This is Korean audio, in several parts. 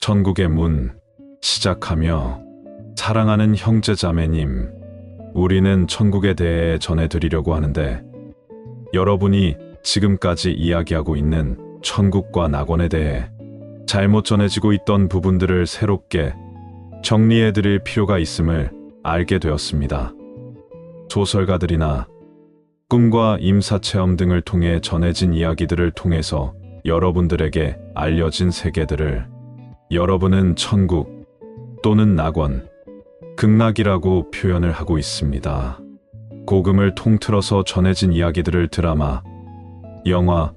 천국의 문 시작하며 사랑하는 형제자매님, 우리는 천국에 대해 전해드리려고 하는데 여러분이 지금까지 이야기하고 있는 천국과 낙원에 대해 잘못 전해지고 있던 부분들을 새롭게 정리해드릴 필요가 있음을 알게 되었습니다. 소설가들이나 꿈과 임사체험 등을 통해 전해진 이야기들을 통해서 여러분들에게 알려진 세계들을 여러분은 천국 또는 낙원, 극락이라고 표현을 하고 있습니다. 복음을 통틀어서 전해진 이야기들을 드라마, 영화,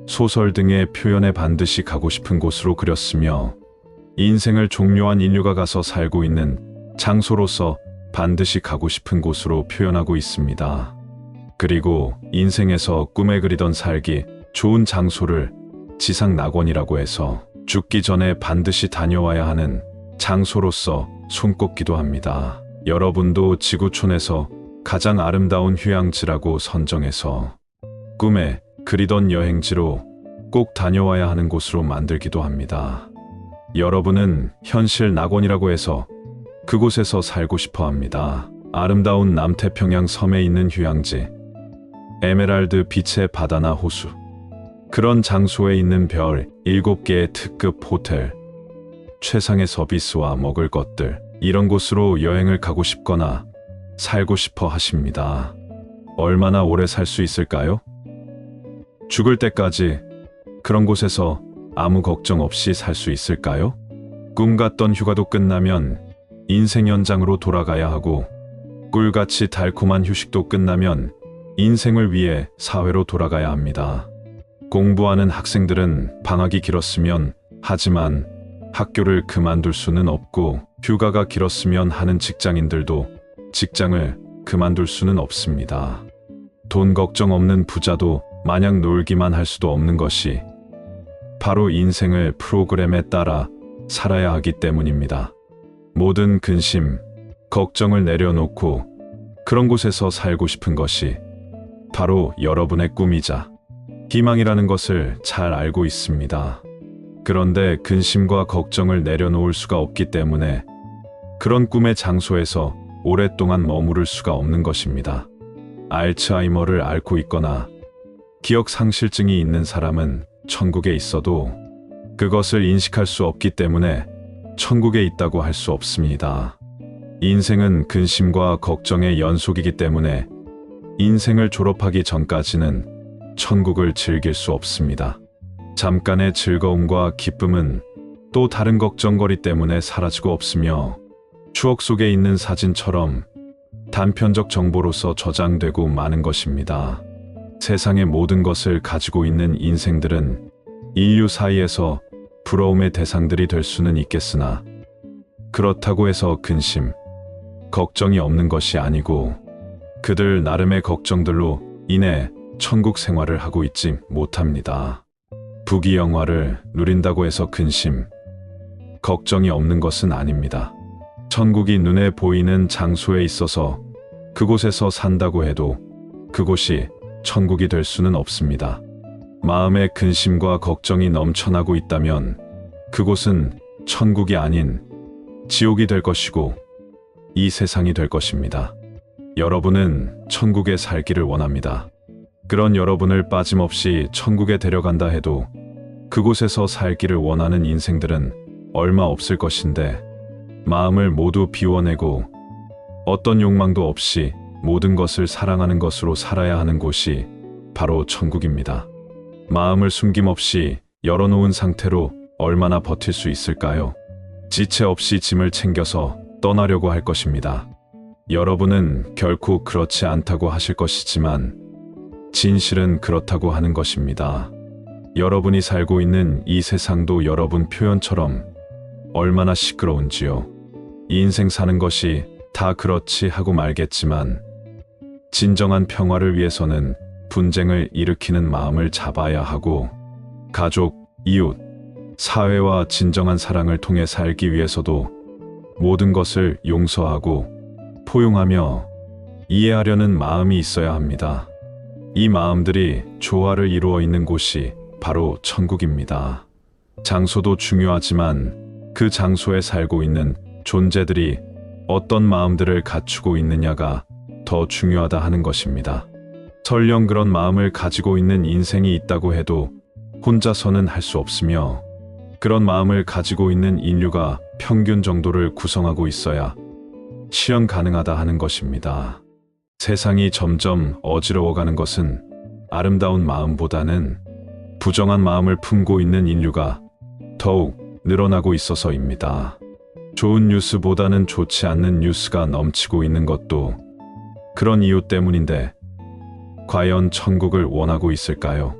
소설 등의 표현에 반드시 가고 싶은 곳으로 그렸으며 인생을 종료한 인류가 가서 살고 있는 장소로서 반드시 가고 싶은 곳으로 표현하고 있습니다. 그리고 인생에서 꿈에 그리던 살기 좋은 장소를 지상 낙원이라고 해서 죽기 전에 반드시 다녀와야 하는 장소로서 손꼽기도 합니다. 여러분도 지구촌에서 가장 아름다운 휴양지라고 선정해서 꿈에 그리던 여행지로 꼭 다녀와야 하는 곳으로 만들기도 합니다. 여러분은 현실 낙원이라고 해서 그곳에서 살고 싶어 합니다. 아름다운 남태평양 섬에 있는 휴양지, 에메랄드 빛의 바다나 호수, 그런 장소에 있는 별 7개의 특급 호텔, 최상의 서비스와 먹을 것들, 이런 곳으로 여행을 가고 싶거나 살고 싶어 하십니다. 얼마나 오래 살 수 있을까요? 죽을 때까지 그런 곳에서 아무 걱정 없이 살 수 있을까요? 꿈 같던 휴가도 끝나면 인생 연장으로 돌아가야 하고, 꿀같이 달콤한 휴식도 끝나면 인생을 위해 사회로 돌아가야 합니다. 공부하는 학생들은 방학이 길었으면 하지만 학교를 그만둘 수는 없고, 휴가가 길었으면 하는 직장인들도 직장을 그만둘 수는 없습니다. 돈 걱정 없는 부자도 마냥 놀기만 할 수도 없는 것이 바로 인생을 프로그램에 따라 살아야 하기 때문입니다. 모든 근심, 걱정을 내려놓고 그런 곳에서 살고 싶은 것이 바로 여러분의 꿈이자 희망이라는 것을 잘 알고 있습니다. 그런데 근심과 걱정을 내려놓을 수가 없기 때문에 그런 꿈의 장소에서 오랫동안 머무를 수가 없는 것입니다. 알츠하이머를 앓고 있거나 기억 상실증이 있는 사람은 천국에 있어도 그것을 인식할 수 없기 때문에 천국에 있다고 할 수 없습니다. 인생은 근심과 걱정의 연속이기 때문에 인생을 졸업하기 전까지는 천국을 즐길 수 없습니다. 잠깐의 즐거움과 기쁨은 또 다른 걱정거리 때문에 사라지고 없으며 추억 속에 있는 사진처럼 단편적 정보로서 저장되고 마는 것입니다. 세상의 모든 것을 가지고 있는 인생들은 인류 사이에서 부러움의 대상들이 될 수는 있겠으나 그렇다고 해서 근심, 걱정이 없는 것이 아니고 그들 나름의 걱정들로 인해 천국 생활을 하고 있지 못합니다. 부귀영화를 누린다고 해서 근심, 걱정이 없는 것은 아닙니다. 천국이 눈에 보이는 장소에 있어서 그곳에서 산다고 해도 그곳이 천국이 될 수는 없습니다. 마음에 근심과 걱정이 넘쳐나고 있다면 그곳은 천국이 아닌 지옥이 될 것이고 이 세상이 될 것입니다. 여러분은 천국에 살기를 원합니다. 그런 여러분을 빠짐없이 천국에 데려간다 해도 그곳에서 살기를 원하는 인생들은 얼마 없을 것인데, 마음을 모두 비워내고 어떤 욕망도 없이 모든 것을 사랑하는 것으로 살아야 하는 곳이 바로 천국입니다. 마음을 숨김없이 열어놓은 상태로 얼마나 버틸 수 있을까요? 지체 없이 짐을 챙겨서 떠나려고 할 것입니다. 여러분은 결코 그렇지 않다고 하실 것이지만 진실은 그렇다고 하는 것입니다. 여러분이 살고 있는 이 세상도 여러분 표현처럼 얼마나 시끄러운지요. 인생 사는 것이 다 그렇지 하고 말겠지만 진정한 평화를 위해서는 분쟁을 일으키는 마음을 잡아야 하고, 가족, 이웃, 사회와 진정한 사랑을 통해 살기 위해서도 모든 것을 용서하고 포용하며 이해하려는 마음이 있어야 합니다. 이 마음들이 조화를 이루어 있는 곳이 바로 천국입니다. 장소도 중요하지만 그 장소에 살고 있는 존재들이 어떤 마음들을 갖추고 있느냐가 더 중요하다 하는 것입니다. 설령 그런 마음을 가지고 있는 인생이 있다고 해도 혼자서는 할 수 없으며, 그런 마음을 가지고 있는 인류가 평균 정도를 구성하고 있어야 실현 가능하다 하는 것입니다. 세상이 점점 어지러워가는 것은 아름다운 마음보다는 부정한 마음을 품고 있는 인류가 더욱 늘어나고 있어서입니다. 좋은 뉴스보다는 좋지 않는 뉴스가 넘치고 있는 것도 그런 이유 때문인데, 과연 천국을 원하고 있을까요?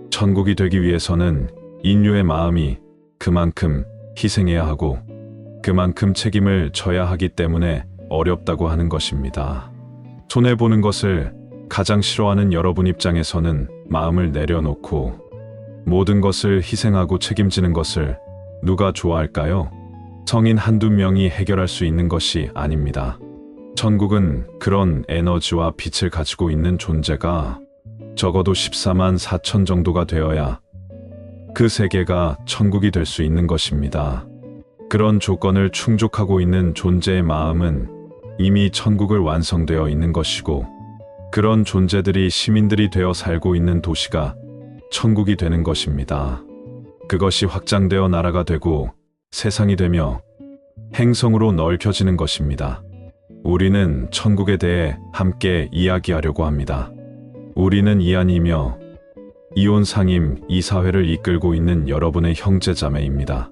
천국이 되기 위해서는 인류의 마음이 그만큼 희생해야 하고 그만큼 책임을 져야 하기 때문에 어렵다고 하는 것입니다. 손해보는 것을 가장 싫어하는 여러분 입장에서는 마음을 내려놓고 모든 것을 희생하고 책임지는 것을 누가 좋아할까요? 성인 한두 명이 해결할 수 있는 것이 아닙니다. 천국은 그런 에너지와 빛을 가지고 있는 존재가 적어도 14만 4천 정도가 되어야 그 세계가 천국이 될 수 있는 것입니다. 그런 조건을 충족하고 있는 존재의 마음은 이미 천국을 완성되어 있는 것이고, 그런 존재들이 시민들이 되어 살고 있는 도시가 천국이 되는 것입니다. 그것이 확장되어 나라가 되고 세상이 되며 행성으로 넓혀지는 것입니다. 우리는 천국에 대해 함께 이야기하려고 합니다. 우리는 이안이며 이온 상임 이 사회를 이끌고 있는 여러분의 형제자매입니다.